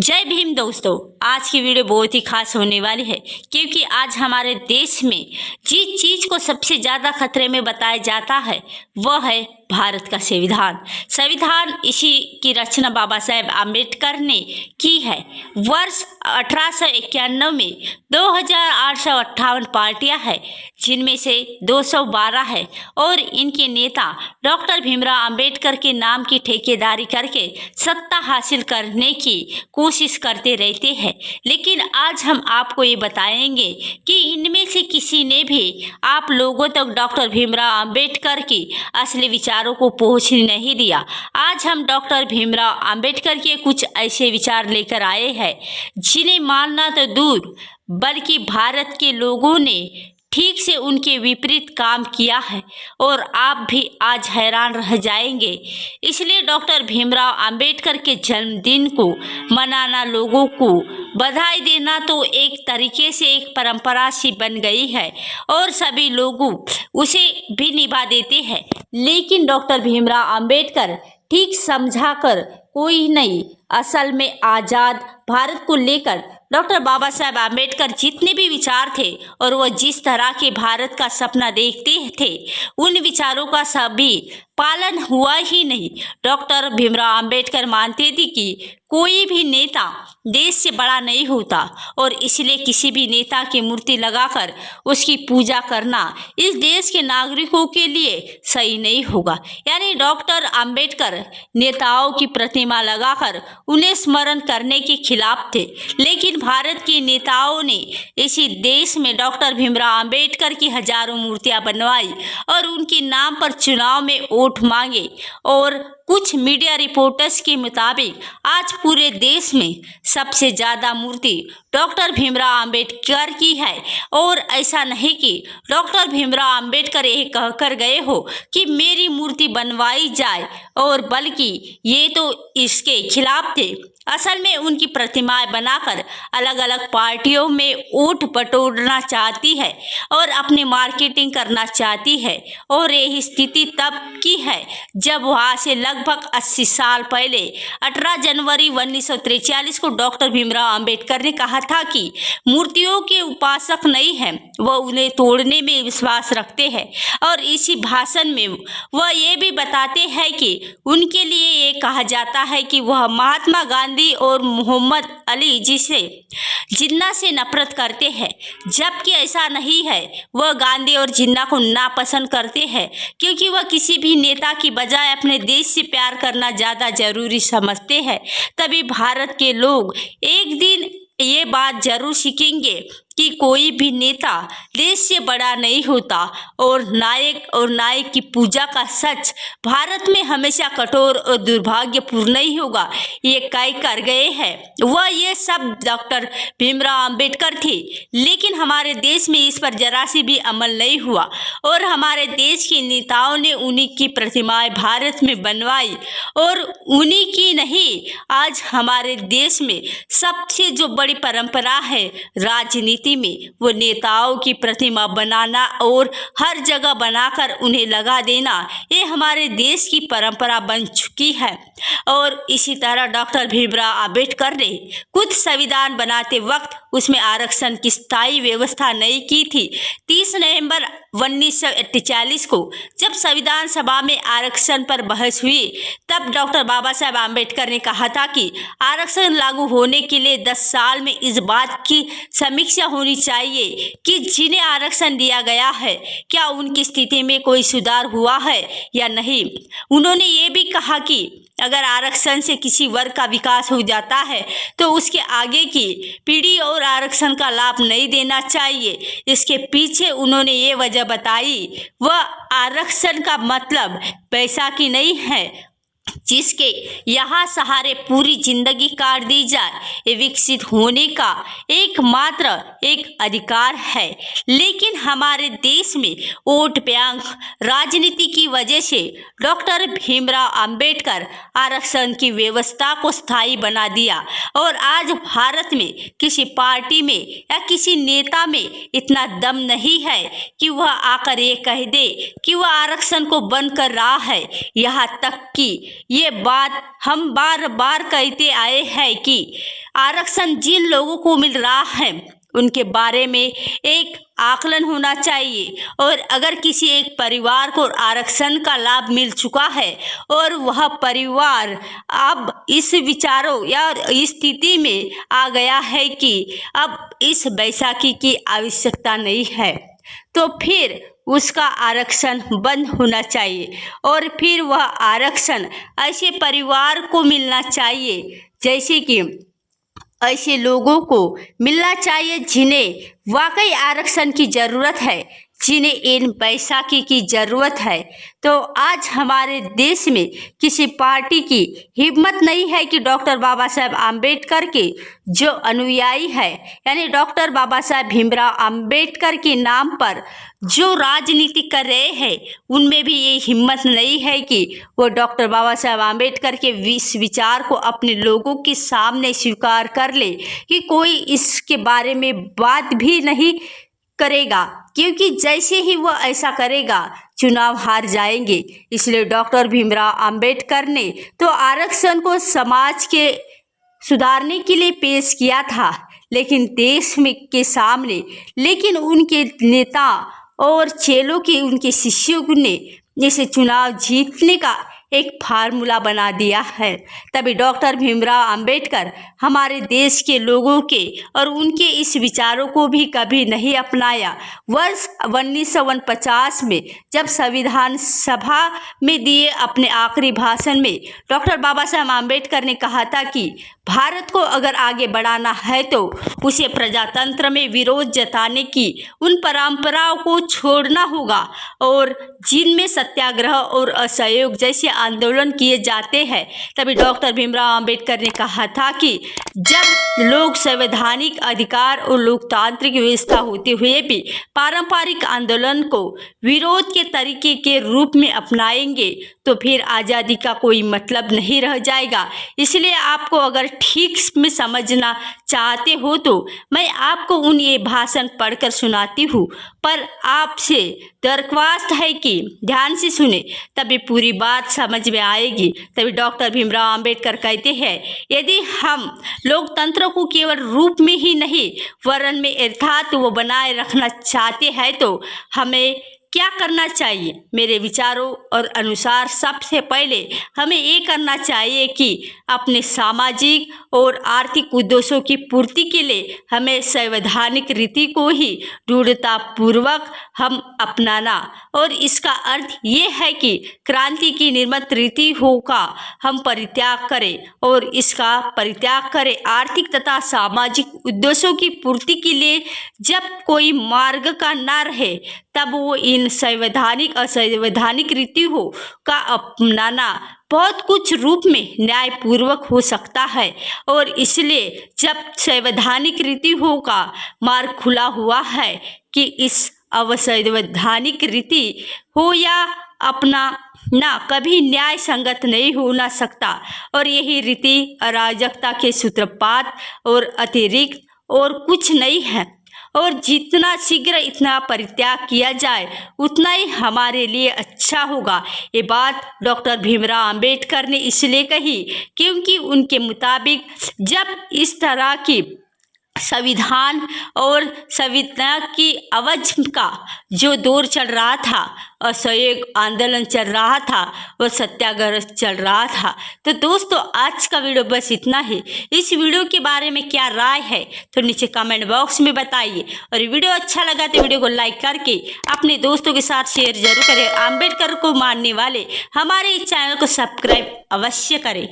जय भीम दोस्तों। आज की वीडियो बहुत ही खास होने वाली है क्योंकि आज हमारे देश में जिस चीज को सबसे ज्यादा खतरे में बताया जाता है वह है भारत का संविधान इसी की रचना बाबा साहेब आम्बेडकर ने की है। वर्ष 1891 में 2858 पार्टियां हैं जिनमें से 212 है और इनके नेता डॉक्टर भीमराव अंबेडकर के नाम की ठेकेदारी करके सत्ता हासिल करने की कोशिश करते रहते हैं। लेकिन आज हम आपको ये बताएंगे कि इनमें से किसी ने भी आप लोगों तक डॉक्टर भीमराव अंबेडकर की असली विचारों को पहुंचने नहीं दिया। आज हम डॉक्टर भीमराव अंबेडकर के कुछ ऐसे विचार लेकर आए हैं जिन्हें मानना तो दूर बल्कि भारत के लोगों ने ठीक से उनके विपरीत काम किया है और आप भी आज हैरान रह जाएंगे। इसलिए डॉक्टर भीमराव अंबेडकर के जन्मदिन को मनाना, लोगों को बधाई देना तो एक तरीके से एक परंपरा सी बन गई है और सभी लोग उसे भी निभा देते हैं। लेकिन डॉक्टर भीमराव अंबेडकर ठीक समझाकर कोई नहीं, असल में आज़ाद भारत को लेकर डॉक्टर बाबा साहेब आम्बेडकर जितने भी विचार थे और वह जिस तरह के भारत का सपना देखते थे उन विचारों का सभी पालन हुआ ही नहीं। डॉक्टर भीमराव अंबेडकर मानते थे कि कोई भी नेता देश से बड़ा नहीं होता और इसलिए किसी भी नेता की मूर्ति लगाकर उसकी पूजा करना इस देश के नागरिकों के लिए सही नहीं होगा। यानी डॉक्टर अंबेडकर नेताओं की प्रतिमा लगाकर उन्हें स्मरण करने के खिलाफ थे। लेकिन भारत के नेताओं ने इसी देश में डॉक्टर भीमराव अंबेडकर की हजारों मूर्तियां बनवाई और उनके नाम पर चुनाव में वोट मांगे और कुछ मीडिया रिपोर्टर्स के मुताबिक आज पूरे देश में सबसे ज़्यादा मूर्ति डॉक्टर भीमराव अंबेडकर की है। और ऐसा नहीं कि डॉक्टर भीमराव अंबेडकर ये कहकर गए हो कि मेरी मूर्ति बनवाई जाए, और बल्कि ये तो इसके खिलाफ थे। असल में उनकी प्रतिमाएं बनाकर अलग अलग पार्टियों में वोट बटोरना चाहती है और अपनी मार्केटिंग करना चाहती है। और यही स्थिति तब की है जब वहाँ से लगभग 80 साल पहले 18 जनवरी 1943 को डॉक्टर भीमराव अंबेडकर ने कहा था कि मूर्तियों के उपासक नहीं हैं, वह उन्हें तोड़ने में विश्वास रखते हैं। और इसी भाषण में वह ये भी बताते हैं कि उनके लिए ये कहा जाता है कि वह महात्मा गांधी और मोहम्मद अली जिन्ना से नफरत करते हैं, जबकि ऐसा नहीं है। वह गांधी और जिन्ना को नापसंद करते हैं क्योंकि वह किसी भी नेता की बजाय अपने देश से प्यार करना ज़्यादा जरूरी समझते हैं। तभी भारत के लोग एक दिन ये बात जरूर सीखेंगे कि कोई भी नेता देश से बड़ा नहीं होता और नायक की पूजा का सच भारत में हमेशा कठोर और दुर्भाग्यपूर्ण ही होगा। ये कई कर गए हैं। वह ये सब डॉक्टर भीमराव अंबेडकर थे, लेकिन हमारे देश में इस पर जरा सी भी अमल नहीं हुआ और हमारे देश के नेताओं ने उन्हीं की प्रतिमाएं भारत में बनवाई। और उन्हीं की नहीं, आज हमारे देश में सबसे जो बड़ी परंपरा है राजनीति में, वो नेताओं की प्रतिमा बनाना और हर जगह बनाकर उन्हें लगा देना, ये हमारे देश की परंपरा बन चुकी है। और इसी तरह डॉक्टर भीमराव अंबेडकर ने खुद संविधान बनाते वक्त उसमें आरक्षण की स्थायी व्यवस्था नहीं की थी। 30 नवंबर 1948 को जब संविधान सभा में आरक्षण पर बहस हुई तब डॉक्टर बाबा साहेब आम्बेडकर ने कहा था कि आरक्षण लागू होने के लिए 10 साल में इस बात की समीक्षा होनी चाहिए कि जिन्हें आरक्षण दिया गया है क्या उनकी स्थिति में कोई सुधार हुआ है या नहीं। उन्होंने ये भी कहा कि अगर आरक्षण से किसी वर्ग का विकास हो जाता है तो उसके आगे की पीढ़ी और आरक्षण का लाभ नहीं देना चाहिए। इसके पीछे उन्होंने ये वजह बताई, वह आरक्षण का मतलब पैसा की नहीं है जिसके यहाँ सहारे पूरी जिंदगी काट दी जाए। ये विकसित होने का एकमात्र एक अधिकार है। लेकिन हमारे देश में वोट बैंक राजनीति की वजह से डॉक्टर भीमराव अंबेडकर आरक्षण की व्यवस्था को स्थायी बना दिया और आज भारत में किसी पार्टी में या किसी नेता में इतना दम नहीं है कि वह आकर ये कह दे कि वह आरक्षण को बंद कर रहा है। यहाँ तक कि ये बात हम बार बार कहते आए हैं कि आरक्षण जिन लोगों को मिल रहा है उनके बारे में एक आकलन होना चाहिए। और अगर किसी एक परिवार को आरक्षण का लाभ मिल चुका है और वह परिवार अब इस विचारों या इस स्थिति में आ गया है कि अब इस बैसाखी की आवश्यकता नहीं है, तो फिर उसका आरक्षण बंद होना चाहिए और फिर वह आरक्षण ऐसे परिवार को मिलना चाहिए, जैसे कि ऐसे लोगों को मिलना चाहिए जिन्हें वाकई आरक्षण की ज़रूरत है, जिन्हें इन बैसाखी की ज़रूरत है। तो आज हमारे देश में किसी पार्टी की हिम्मत नहीं है कि डॉक्टर बाबा साहब आम्बेडकर के जो अनुयायी है, यानी डॉक्टर बाबा साहब भीमराव आम्बेडकर के नाम पर जो राजनीति कर रहे हैं, उनमें भी ये हिम्मत नहीं है कि वो डॉक्टर बाबा साहब आम्बेडकर के इस विचार को अपने लोगों के सामने स्वीकार कर ले कि कोई इसके बारे में बात भी नहीं करेगा, क्योंकि जैसे ही वो ऐसा करेगा चुनाव हार जाएंगे। इसलिए डॉक्टर भीमराव आम्बेडकर ने तो आरक्षण को समाज के सुधारने के लिए पेश किया था, लेकिन देश में के सामने लेकिन उनके नेता और चेलों के उनके शिष्यों ने इसे चुनाव जीतने का एक फार्मूला बना दिया है। तभी डॉक्टर भीमराव आम्बेडकर हमारे देश के लोगों के और उनके इस विचारों को भी कभी नहीं अपनाया। वर्ष 1949 में जब संविधान सभा में दिए अपने आखिरी भाषण में डॉक्टर बाबा साहब आम्बेडकर ने कहा था कि भारत को अगर आगे बढ़ाना है तो उसे प्रजातंत्र में विरोध जताने की उन परंपराओं को छोड़ना होगा और जिनमें सत्याग्रह और असहयोग जैसे आंदोलन किए जाते हैं। तभी डॉक्टर भीमराव आम्बेडकर ने कहा था कि जब लोग संवैधानिक अधिकार और लोकतांत्रिक व्यवस्था होते हुए भी पारंपरिक आंदोलन को विरोध के तरीके के रूप में अपनाएंगे तो फिर आज़ादी का कोई मतलब नहीं रह जाएगा। इसलिए आपको अगर ठीक में समझना चाहते हो तो मैं आपको उन ये भाषण पढ़कर सुनाती हूँ, पर आपसे दरख्वास्त है कि ध्यान से सुने, तभी पूरी बात समझ में आएगी। तभी डॉक्टर भीमराव आम्बेडकर कहते हैं, यदि हम लोकतंत्र को केवल रूप में ही नहीं वरन में अर्थात वो बनाए रखना चाहते हैं तो हमें क्या करना चाहिए? मेरे विचारों और अनुसार सबसे पहले हमें ये करना चाहिए कि अपने सामाजिक और आर्थिक उद्देश्यों की पूर्ति के लिए हमें संवैधानिक रीति को ही दृढ़तापूर्वक हम अपनाना, और इसका अर्थ ये है कि क्रांति की निर्मित रीतियों का हम परित्याग करें और इसका परित्याग करें आर्थिक तथा सामाजिक उद्देश्यों की पूर्ति के लिए। जब कोई मार्ग का न रहे तब वो इन संवैधानिक असंवैधानिक रीतियों का अपनाना बहुत कुछ रूप में न्यायपूर्वक हो सकता है, और इसलिए जब संवैधानिक रीतियों का मार्ग खुला हुआ है कि इस अवसंवैधानिक रीति हो या अपना ना कभी न्याय संगत नहीं होना सकता, और यही रीति अराजकता के सूत्रपात और अतिरिक्त और कुछ नहीं है, और जितना शीघ्र इतना परित्याग किया जाए उतना ही हमारे लिए अच्छा होगा। ये बात डॉक्टर भीमराव आम्बेडकर ने इसलिए कही क्योंकि उनके मुताबिक जब इस तरह की संविधान और संविधान की अवज का जो दौर चल रहा था, असहयोग आंदोलन चल रहा था और सत्याग्रह चल रहा था। तो दोस्तों आज का वीडियो बस इतना ही। इस वीडियो के बारे में क्या राय है तो नीचे कमेंट बॉक्स में बताइए, और वीडियो अच्छा लगा तो वीडियो को लाइक करके अपने दोस्तों के साथ शेयर जरूर करें। आम्बेडकर को मानने वाले हमारे इस चैनल को सब्सक्राइब अवश्य करें।